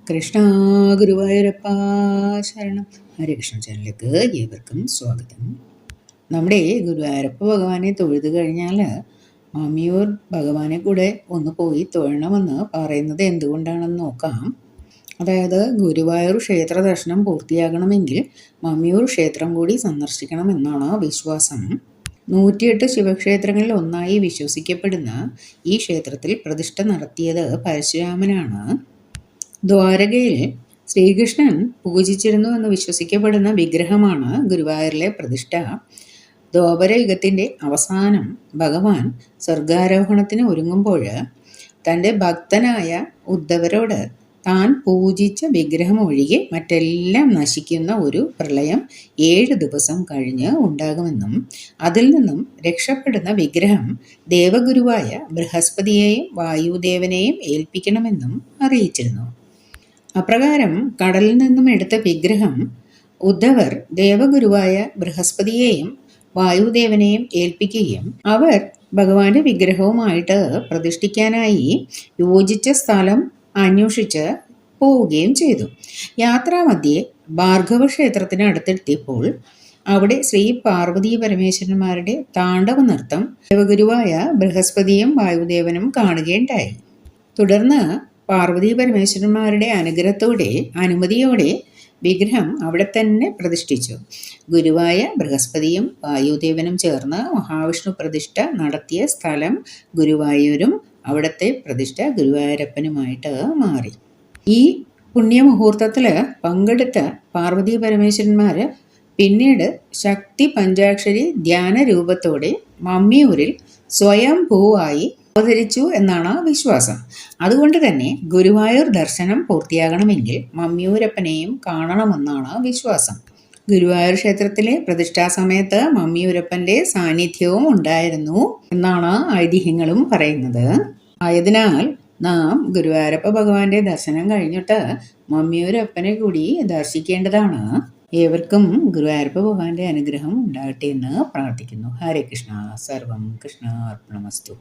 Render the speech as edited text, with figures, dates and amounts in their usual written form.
കൃഷ്ണ ഗുരുവായൂരപ്പ ശരണം. ഹരികൃഷ്ണ ചാനലിലേക്ക് ഏവർക്കും സ്വാഗതം. നമ്മുടെ ഗുരുവായൂരപ്പ ഭഗവാനെ തൊഴുതു കഴിഞ്ഞാൽ മാമിയൂർ ഭഗവാനെ കൂടെ ഒന്ന് പോയി തൊഴണമെന്ന് പറയുന്നത് എന്തുകൊണ്ടാണെന്ന് നോക്കാം. അതായത് ഗുരുവായൂർ ക്ഷേത്ര ദർശനം പൂർത്തിയാകണമെങ്കിൽ മാമിയൂർ ക്ഷേത്രം കൂടി സന്ദർശിക്കണമെന്നാണ് വിശ്വാസം. 108 ശിവക്ഷേത്രങ്ങളിൽ ഒന്നായി വിശ്വസിക്കപ്പെടുന്ന ഈ ക്ഷേത്രത്തിൽ പ്രതിഷ്ഠ നടത്തിയത് പരശുരാമനാണ്. ദ്വാരകയിൽ ശ്രീകൃഷ്ണൻ പൂജിച്ചിരുന്നു എന്ന് വിശ്വസിക്കപ്പെടുന്ന വിഗ്രഹമാണ് ഗുരുവായൂരിലെ പ്രതിഷ്ഠ. ദ്വാപരയുഗത്തിൻ്റെ അവസാനം ഭഗവാൻ സ്വർഗാരോഹണത്തിന് ഒരുങ്ങുമ്പോൾ തൻ്റെ ഭക്തനായ ഉദ്ധവരോട് താൻ പൂജിച്ച വിഗ്രഹം ഒഴികെ മറ്റെല്ലാം നശിക്കുന്ന ഒരു പ്രളയം 7 ദിവസം കഴിഞ്ഞ് ഉണ്ടാകുമെന്നും അതിൽ നിന്നും രക്ഷപ്പെടുന്ന വിഗ്രഹം ദേവഗുരുവായ ബൃഹസ്പതിയെയും വായുദേവനെയും ഏൽപ്പിക്കണമെന്നും അറിയിച്ചിരുന്നു. അപ്രകാരം കടലിൽ നിന്നും എടുത്ത വിഗ്രഹം ഉദ്ധവർ ദേവഗുരുവായ ബൃഹസ്പതിയെയും വായുദേവനെയും ഏൽപ്പിക്കുകയും അവർ ഭഗവാന്റെ വിഗ്രഹവുമായിട്ട് പ്രതിഷ്ഠിക്കാനായി യോജിച്ച സ്ഥലം അന്വേഷിച്ച് പോവുകയും ചെയ്തു. യാത്രാമധ്യേ ഭാർഗവ ക്ഷേത്രത്തിന് അടുത്തെത്തിയപ്പോൾ അവിടെ ശ്രീ പാർവതി പരമേശ്വരന്മാരുടെ താണ്ഡവ നൃത്തം ദേവഗുരുവായ ബൃഹസ്പതിയും വായുദേവനും കാണുകയുണ്ടായി. തുടർന്ന് പാർവതി പരമേശ്വരന്മാരുടെ അനുമതിയോടെ വിഗ്രഹം അവിടെ തന്നെ പ്രതിഷ്ഠിച്ചു. ഗുരുവായ ബൃഹസ്പതിയും വായുദേവനും ചേർന്ന് മഹാവിഷ്ണു പ്രതിഷ്ഠ നടത്തിയ സ്ഥലം ഗുരുവായൂരും അവിടുത്തെ പ്രതിഷ്ഠ ഗുരുവായൂരപ്പനുമായിട്ട് മാറി. ഈ പുണ്യമുഹൂർത്തത്തിൽ പങ്കെടുത്ത പാർവതി പരമേശ്വരന്മാർ പിന്നീട് ശക്തി പഞ്ചാക്ഷരി ധ്യാന രൂപത്തോടെ മമ്മിയൂരിൽ സ്വയംഭൂവായി അവതരിച്ചു എന്നാണ് വിശ്വാസം. അതുകൊണ്ട് തന്നെ ഗുരുവായൂർ ദർശനം പൂർത്തിയാകണമെങ്കിൽ മമ്മിയൂരപ്പനെയും കാണണമെന്നാണ് വിശ്വാസം. ഗുരുവായൂർ ക്ഷേത്രത്തിലെ പ്രതിഷ്ഠാ സമയത്ത് മമ്മിയൂരപ്പൻ്റെ സാന്നിധ്യവും ഉണ്ടായിരുന്നു എന്നാണ് ഐതിഹ്യങ്ങളും പറയുന്നത്. ആയതിനാൽ നാം ഗുരുവായൂരപ്പ ഭഗവാന്റെ ദർശനം കഴിഞ്ഞിട്ട് മമ്മിയൂരപ്പനെ കൂടി ദർശിക്കേണ്ടതാണ്. ഏവർക്കും ഗുരുവായൂരപ്പ ഭഗവാന്റെ അനുഗ്രഹം ഉണ്ടാകട്ടെ എന്ന് പ്രാർത്ഥിക്കുന്നു. ഹരേ കൃഷ്ണ. സർവം കൃഷ്ണാർപ്പണമസ്തു.